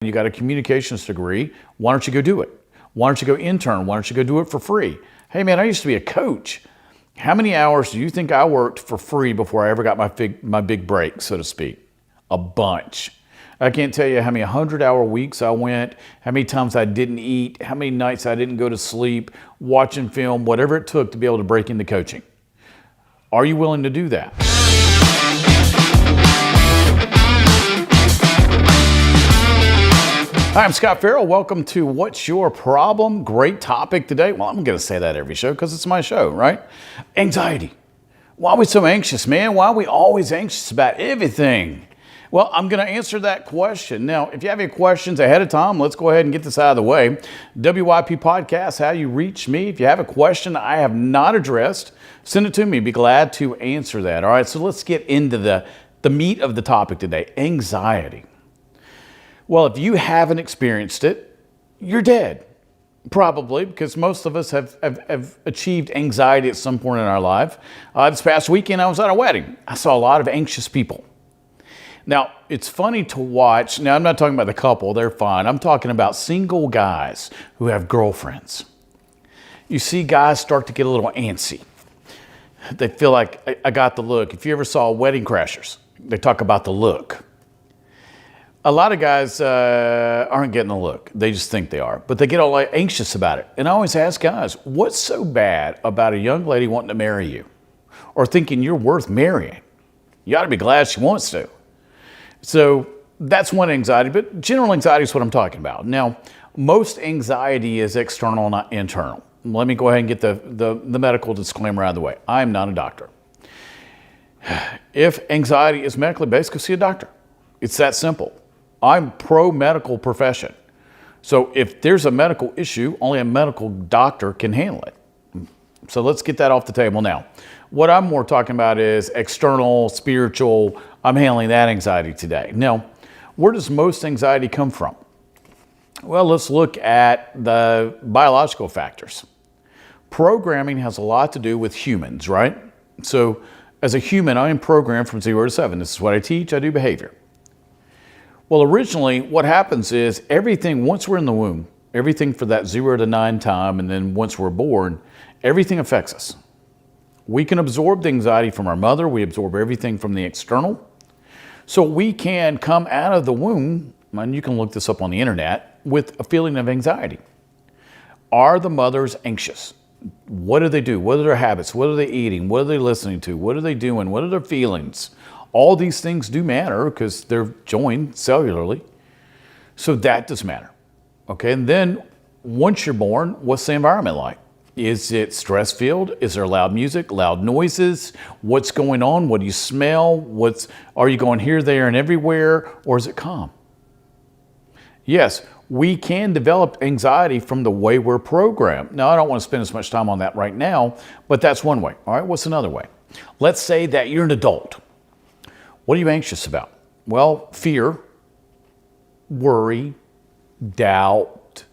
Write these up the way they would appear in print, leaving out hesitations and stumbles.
You got a communications degree. Why don't you go do it? Why don't you go intern? Why don't you go do it for free? Hey man, I used to be a coach. How many hours do you think I worked for free before I ever got my big break, so to speak? A bunch. I can't tell you how many 100-hour weeks I went, how many times I didn't eat, how many nights I didn't go to sleep, watching film, whatever it took to be able to break into coaching. Are you willing to do that? Hi, I'm Scot Ferrell. Welcome to What's Your Problem? Great topic today. Well, I'm going to say that every show because it's my show, right? Anxiety. Why are we so anxious, man? Why are we always anxious about everything? Well, I'm going to answer that question. Now, if you have any questions ahead of time, let's go ahead and get this out of the way. WYP Podcast, how you reach me. If you have a question I have not addressed, send it to me. Be glad to answer that. All right, so let's get into the meat of the topic today, anxiety. Well, if you haven't experienced it, you're dead. Probably, because most of us have achieved anxiety at some point in our life. This past weekend, I was at a wedding. I saw a lot of anxious people. Now, it's funny to watch. Now, I'm not talking about the couple. They're fine. I'm talking about single guys who have girlfriends. You see guys start to get a little antsy. They feel like, I got the look. If you ever saw Wedding Crashers, they talk about the look. A lot of guys aren't getting the look. They just think they are. But they get all anxious about it. And I always ask guys, what's so bad about a young lady wanting to marry you? Or thinking you're worth marrying? You ought to be glad she wants to. So that's one anxiety. But general anxiety is what I'm talking about. Now, most anxiety is external, not internal. Let me go ahead and get the medical disclaimer out of the way. I'm not a doctor. If anxiety is medically based, go see a doctor. It's that simple. I'm pro-medical profession. So if there's a medical issue, only a medical doctor can handle it. So let's get that off the table now. What I'm more talking about is external, spiritual. I'm handling that anxiety today. Now, where does most anxiety come from? Well, let's look at the biological factors. Programming has a lot to do with humans, right? So as a human, I am programmed from 0 to 7. This is what I teach. I do behavior. Well, originally, what happens is everything, once we're in the womb, everything for that 0 to 9 time, and then once we're born, everything affects us. We can absorb the anxiety from our mother. We absorb everything from the external. So we can come out of the womb, and you can look this up on the internet, with a feeling of anxiety. Are the mothers anxious? What do they do? What are their habits? What are they eating? What are they listening to? What are they doing? What are their feelings? All these things do matter because they're joined cellularly. So that does matter. Okay, and then once you're born, what's the environment like? Is it stress-filled? Is there loud music, loud noises? What's going on? What do you smell? Are you going here, there, and everywhere? Or is it calm? Yes, we can develop anxiety from the way we're programmed. Now, I don't want to spend as much time on that right now, but that's one way. All right, what's another way? Let's say that you're an adult. What are you anxious about? Well, fear, worry, doubt,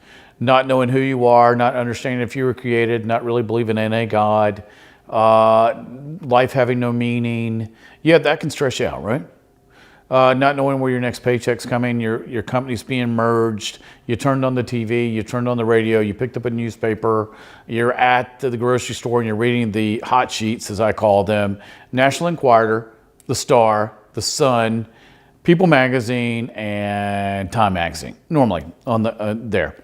not knowing who you are, not understanding if you were created, not really believing in a God, life having no meaning. Yeah, that can stress you out, right? Not knowing where your next paycheck's coming, your company's being merged, you turned on the TV, you turned on the radio, you picked up a newspaper, you're at the grocery store and you're reading the hot sheets, as I call them, National Enquirer, The Star, The Sun, People Magazine, and Time Magazine, normally on there.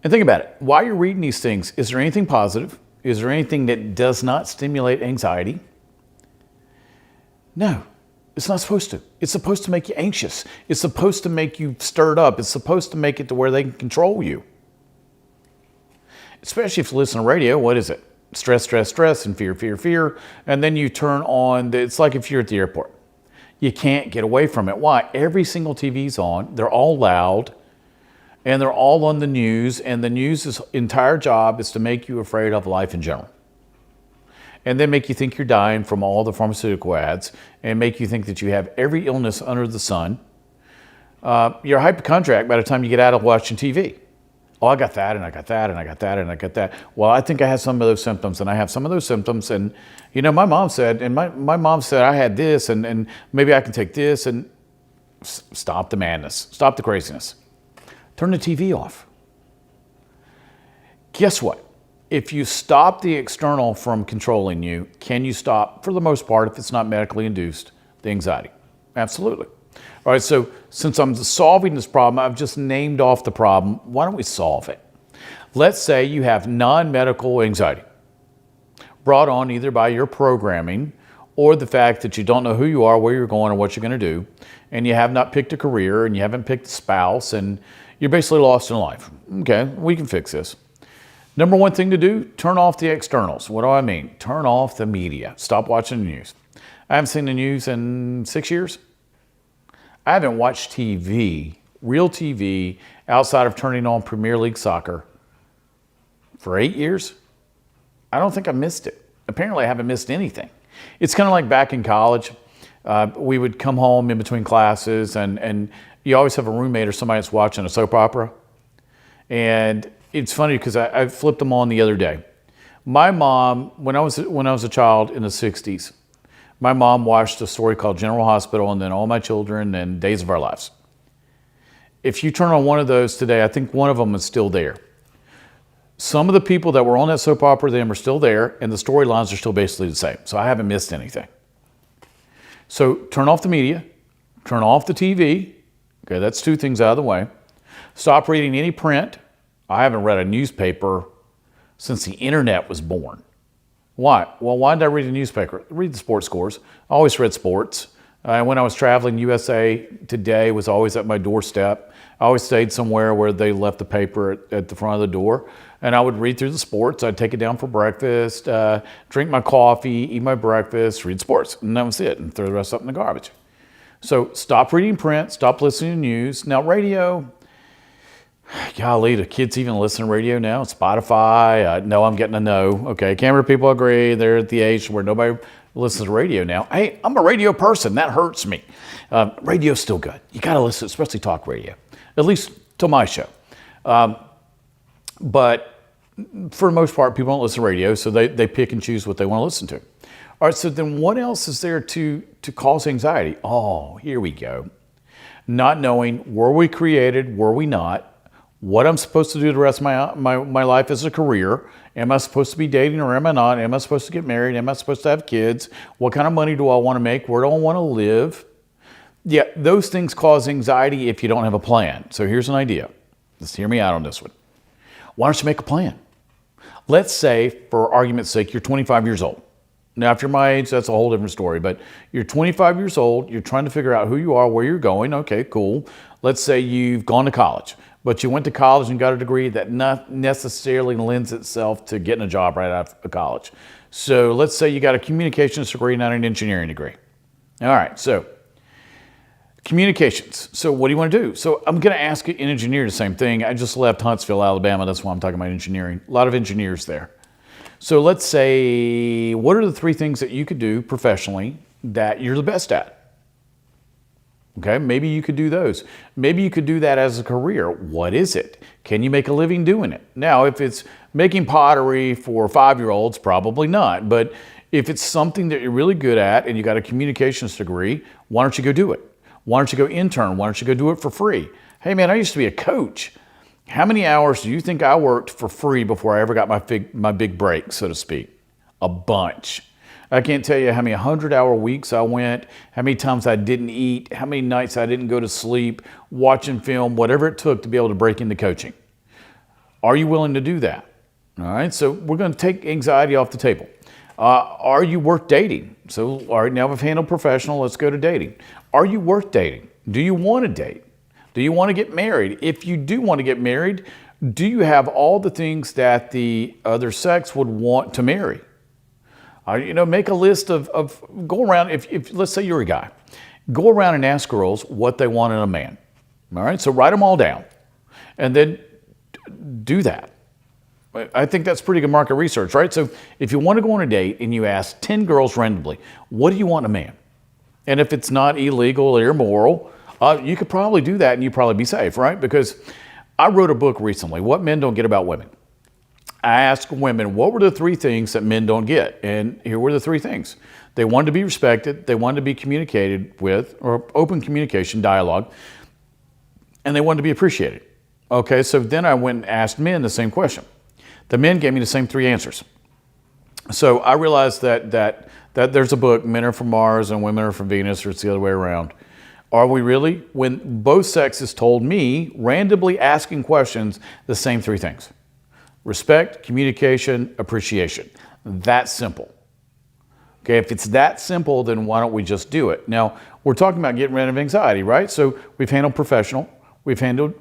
And think about it. While you're reading these things, is there anything positive? Is there anything that does not stimulate anxiety? No, it's not supposed to. It's supposed to make you anxious. It's supposed to make you stirred up. It's supposed to make it to where they can control you. Especially if you listen to radio, what is it? Stress, stress, stress, and fear, fear, fear. And then you turn on, it's like if you're at the airport. You can't get away from it. Why? Every single TV's on. They're all loud. And they're all on the news. And the news's entire job is to make you afraid of life in general. And then make you think you're dying from all the pharmaceutical ads. And make you think that you have every illness under the sun. You're a hypochondriac by the time you get out of watching TV. Oh, I got that, and I got that, and I got that, and I got that. Well, I think I have some of those symptoms, and I have some of those symptoms. And, you know, my mom said I had this, and maybe I can take this. And Stop the madness. Stop the craziness. Turn the TV off. Guess what? If you stop the external from controlling you, can you stop, for the most part, if it's not medically induced, the anxiety? Absolutely. All right, so since I'm solving this problem, I've just named off the problem. Why don't we solve it? Let's say you have non-medical anxiety brought on either by your programming or the fact that you don't know who you are, where you're going, or what you're going to do, and you have not picked a career, and you haven't picked a spouse, and you're basically lost in life. Okay, we can fix this. Number one thing to do, turn off the externals. What do I mean? Turn off the media. Stop watching the news. I haven't seen the news in 6 years. I haven't watched TV, real TV, outside of turning on Premier League soccer for 8 years. I don't think I missed it. Apparently, I haven't missed anything. It's kind of like back in college. We would come home in between classes, and you always have a roommate or somebody that's watching a soap opera. And it's funny because I flipped them on the other day. My mom, when I was a child in the 60s, my mom watched a story called General Hospital and then All My Children and Days of Our Lives. If you turn on one of those today, I think one of them is still there. Some of the people that were on that soap opera then are still there, and the storylines are still basically the same. So I haven't missed anything. So turn off the media, turn off the TV. Okay, that's two things out of the way. Stop reading any print. I haven't read a newspaper since the internet was born. Why? Well, why did I read a newspaper? Read the sports scores. I always read sports. When I was traveling, USA Today was always at my doorstep. I always stayed somewhere where they left the paper at the front of the door, and I would read through the sports. I'd take it down for breakfast, drink my coffee, eat my breakfast, read sports, and that was it, and throw the rest up in the garbage. So stop reading print, stop listening to news. Now radio, golly, do kids even listen to radio now? Spotify? No, I'm getting a no. Okay, camera people agree. They're at the age where nobody listens to radio now. Hey, I'm a radio person. That hurts me. Radio's still good. You got to listen, especially talk radio, at least to my show. But for the most part, people don't listen to radio, so they pick and choose what they want to listen to. All right, so then what else is there to cause anxiety? Oh, here we go. Not knowing, were we created, were we not? What I'm supposed to do the rest of my life as a career. Am I supposed to be dating or am I not? Am I supposed to get married? Am I supposed to have kids? What kind of money do I want to make? Where do I want to live? Yeah, those things cause anxiety if you don't have a plan. So here's an idea. Just hear me out on this one. Why don't you make a plan? Let's say, for argument's sake, you're 25 years old. Now, if you're my age, that's a whole different story. But you're 25 years old. You're trying to figure out who you are, where you're going. Okay, cool. Let's say you've gone to college. But you went to college and got a degree that not necessarily lends itself to getting a job right out of college. So let's say you got a communications degree, not an engineering degree. All right, so communications. So what do you want to do? So I'm going to ask an engineer the same thing. I just left Huntsville, Alabama. That's why I'm talking about engineering. A lot of engineers there. So let's say, what are the three things that you could do professionally that you're the best at? Okay, maybe you could do those. Maybe you could do that as a career. What is it? Can you make a living doing it? Now, if it's making pottery for 5-year-olds, probably not. But if it's something that you're really good at and you got a communications degree, why don't you go do it? Why don't you go intern? Why don't you go do it for free? Hey man, I used to be a coach. How many hours do you think I worked for free before I ever got my big break, so to speak? A bunch. I can't tell you how many 100-hour weeks I went, how many times I didn't eat, how many nights I didn't go to sleep, watching film, whatever it took to be able to break into coaching. Are you willing to do that? All right, so we're going to take anxiety off the table. Are you worth dating? So, all right, now we've handled professional, let's go to dating. Are you worth dating? Do you want to date? Do you want to get married? If you do want to get married, do you have all the things that the other sex would want to marry? Make a list of go around, if let's say you're a guy, go around and ask girls what they want in a man. All right, so write them all down and then do that. I think that's pretty good market research, right? So if you want to go on a date and you ask 10 girls randomly, what do you want in a man? And if it's not illegal or immoral, you could probably do that and you'd probably be safe, right? Because I wrote a book recently, What Men Don't Get About Women. I asked women, what were the three things that men don't get? And here were the three things. They wanted to be respected, they wanted to be communicated with, or open communication, dialogue, and they wanted to be appreciated. Okay, so then I went and asked men the same question. The men gave me the same three answers. So I realized that there's a book, Men Are From Mars and Women Are From Venus, or it's the other way around. Are we really? When both sexes told me, randomly asking questions, the same three things. Respect, communication, appreciation. That simple. Okay, if it's that simple, then why don't we just do it? Now, we're talking about getting rid of anxiety, right? So we've handled professional, we've handled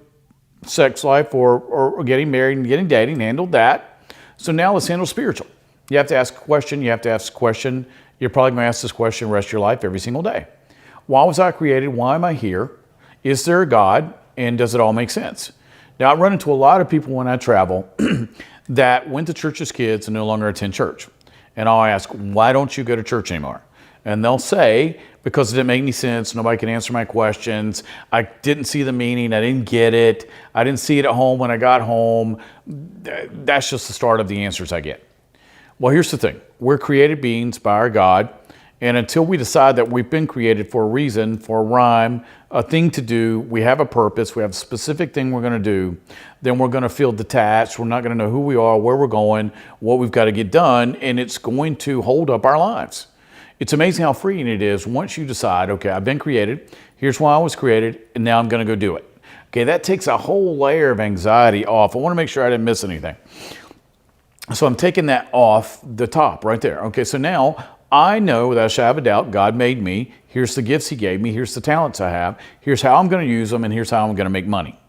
sex life or getting married and getting dating, handled that. So now let's handle spiritual. You have to ask a question, you have to ask a question. You're probably going to ask this question the rest of your life every single day. Why was I created? Why am I here? Is there a God? And does it all make sense? Now, I run into a lot of people when I travel that went to church as kids and no longer attend church. And I'll ask, why don't you go to church anymore? And they'll say, because it didn't make any sense. Nobody can answer my questions. I didn't see the meaning. I didn't get it. I didn't see it at home when I got home. That's just the start of the answers I get. Well, here's the thing. We're created beings by our God. And until we decide that we've been created for a reason, for a rhyme, a thing to do, we have a purpose, we have a specific thing we're going to do, then we're going to feel detached. We're not going to know who we are, where we're going, what we've got to get done, and it's going to hold up our lives. It's amazing how freeing it is once you decide, okay, I've been created, here's why I was created, and now I'm going to go do it. Okay, that takes a whole layer of anxiety off. I want to make sure I didn't miss anything. So I'm taking that off the top right there. Okay, so now I know without a shadow of a doubt, God made me. Here's the gifts He gave me. Here's the talents I have. Here's how I'm going to use them, and here's how I'm going to make money.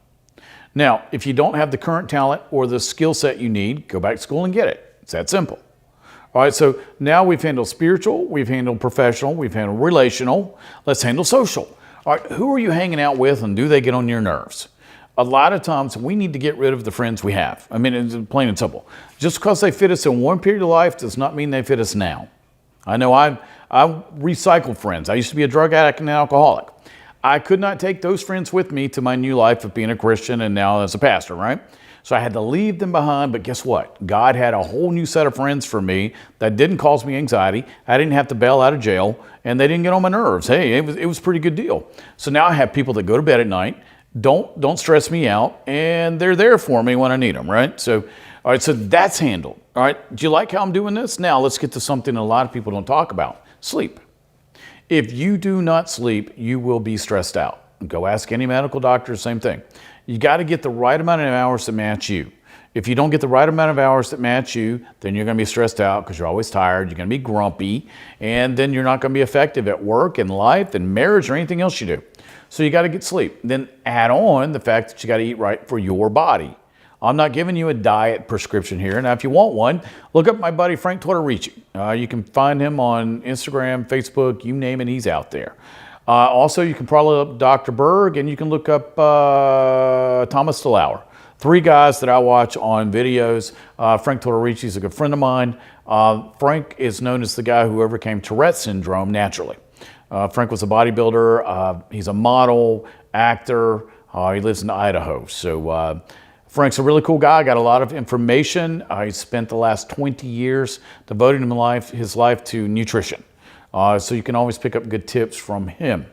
Now, if you don't have the current talent or the skill set you need, go back to school and get it. It's that simple. All right, so now we've handled spiritual, we've handled professional, we've handled relational. Let's handle social. All right, who are you hanging out with, and do they get on your nerves? A lot of times we need to get rid of the friends we have. I mean, it's plain and simple. Just because they fit us in one period of life does not mean they fit us now. I know I recycle friends. I used to be a drug addict and an alcoholic. I could not take those friends with me to my new life of being a Christian and now as a pastor, right? So I had to leave them behind, but guess what? God had a whole new set of friends for me that didn't cause me anxiety. I didn't have to bail out of jail, and they didn't get on my nerves. Hey, it was a pretty good deal. So now I have people that go to bed at night, don't stress me out, and they're there for me when I need them, right? So, all right, so that's handled. All right, do you like how I'm doing this? Now let's get to something a lot of people don't talk about, sleep. If you do not sleep, you will be stressed out. Go ask any medical doctor, same thing. You got to get the right amount of hours that match you. If you don't get the right amount of hours that match you, then you're going to be stressed out because you're always tired, you're going to be grumpy, and then you're not going to be effective at work and life and marriage or anything else you do. So you got to get sleep. Then add on the fact that you got to eat right for your body. I'm not giving you a diet prescription here. Now, if you want one, look up my buddy Frank Tortorici. You can find him on Instagram, Facebook, you name it, he's out there. Also, you can probably look up Dr. Berg, and you can look up Thomas DeLauer. Three guys that I watch on videos. Frank Tortorici is a good friend of mine. Frank is known as the guy who overcame Tourette's syndrome naturally. Frank was a bodybuilder. He's a model, actor. He lives in Idaho. So Frank's a really cool guy. Got a lot of information. He spent the last 20 years devoting his life to nutrition. So you can always pick up good tips from him.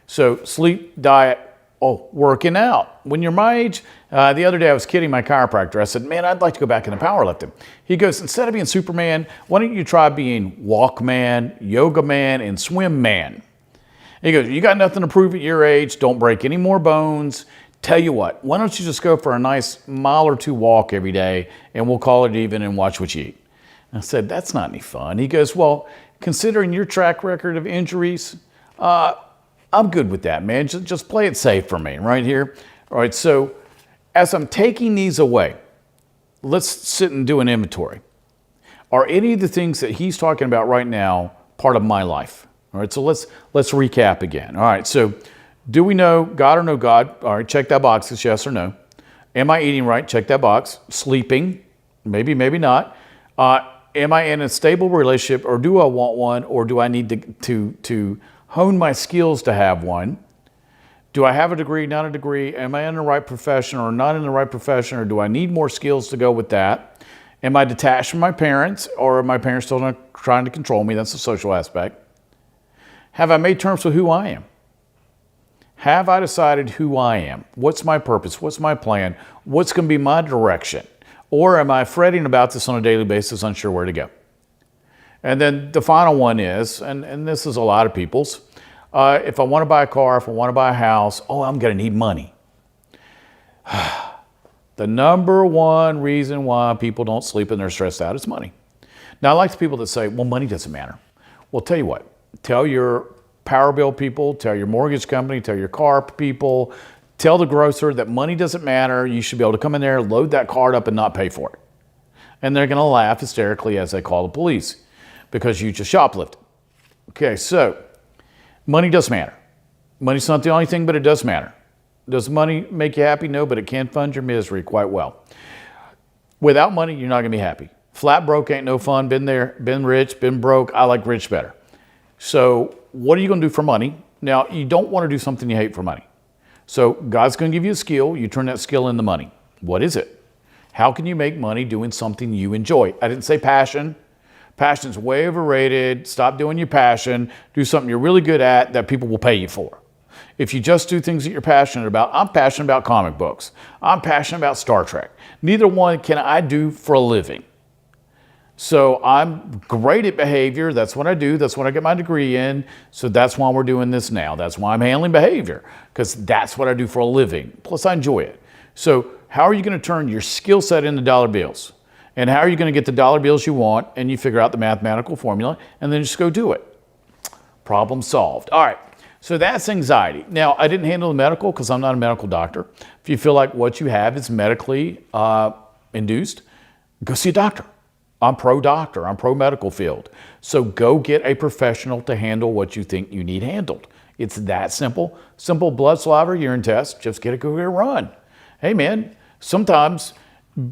So sleep, diet, working out. When you're my age, the other day I was kidding my chiropractor. I said, man, I'd like to go back into powerlifting. He goes, instead of being Superman, why don't you try being walk man, yoga man, and swim man? He goes, you got nothing to prove at your age. Don't break any more bones. Tell you what, why don't you just go for a nice mile or two walk every day, and we'll call it even and watch what you eat. I said, that's not any fun. He goes, well, considering your track record of injuries, I'm good with that, man. Just play it safe for me right here. All right, so as I'm taking these away, let's sit and do an inventory. Are any of the things that he's talking about right now part of my life? All right, so let's recap again. All right, so do we know God or no God? All right, check that box. It's yes or no. Am I eating right? Check that box. Sleeping? Maybe, maybe not. Am I in a stable relationship, or do I want one, or do I need to hone my skills to have one? Do I have a degree, not a degree? Am I in the right profession or not in the right profession, or do I need more skills to go with that? Am I detached from my parents, or are my parents still not trying to control me? That's the social aspect. Have I made terms with who I am? Have I decided who I am? What's my purpose? What's my plan? What's going to be my direction? Or am I fretting about this on a daily basis, unsure where to go? And then the final one is, and this is a lot of people's, if I want to buy a car, if I want to buy a house, I'm going to need money. The number one reason why people don't sleep and they're stressed out is money. Now, I like the people that say, well, money doesn't matter. Well, tell you what, tell your power bill people, tell your mortgage company, tell your car people, tell the grocer that money doesn't matter. You should be able to come in there, load that card up and not pay for it. And they're going to laugh hysterically as they call the police because you just shoplifted. Okay, so money does matter. Money's not the only thing, but it does matter. Does money make you happy? No, but it can fund your misery quite well. Without money, you're not going to be happy. Flat broke ain't no fun. Been there, been rich, been broke. I like rich better. So what are you going to do for money? Now, you don't want to do something you hate for money. So God's going to give you a skill. You turn that skill into money. What is it? How can you make money doing something you enjoy? I didn't say passion. Passion's way overrated. Stop doing your passion. Do something you're really good at that people will pay you for. If you just do things that you're passionate about, I'm passionate about comic books. I'm passionate about Star Trek. Neither one can I do for a living. So I'm great at behavior. That's what I do. That's what I get my degree in. So that's why we're doing this now. That's why I'm handling behavior, because that's what I do for a living. Plus, I enjoy it. So how are you going to turn your skill set into dollar bills? And how are you going to get the dollar bills you want? And you figure out the mathematical formula and then just go do it. Problem solved. All right. So that's anxiety. Now, I didn't handle the medical because I'm not a medical doctor. If you feel like what you have is medically induced, go see a doctor. I'm pro-doctor. I'm pro-medical field. So go get a professional to handle what you think you need handled. It's that simple. Simple blood, saliva, urine test. Just get a go get a run. Hey, man, sometimes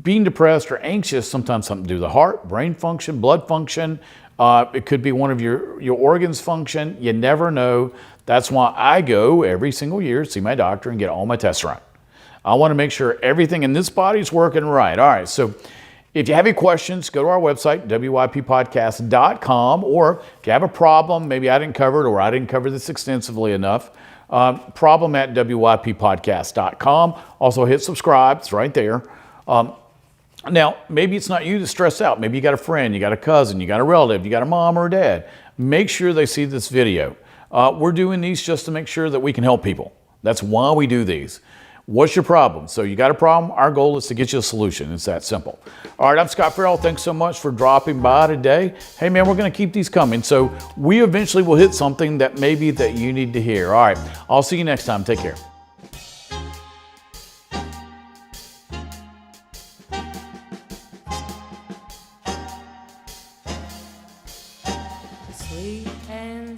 being depressed or anxious, sometimes something to do with the heart, brain function, blood function. It could be one of your organs function. You never know. That's why I go every single year, see my doctor, and get all my tests run. I want to make sure everything in this body is working right. All right, so if you have any questions, go to our website, wyppodcast.com, or if you have a problem, maybe I didn't cover it or I didn't cover this extensively enough, problem at wyppodcast.com. Also hit subscribe, it's right there. Now, maybe it's not you that's stressed out. Maybe you got a friend, you got a cousin, you got a relative, you got a mom or a dad. Make sure they see this video. We're doing these just to make sure that we can help people. That's why we do these. What's your problem? So you got a problem? Our goal is to get you a solution. It's that simple. All right, I'm Scot Ferrell. Thanks so much for dropping by today. Hey, man, we're going to keep these coming. So we eventually will hit something that maybe that you need to hear. All right, I'll see you next time. Take care. Sweet and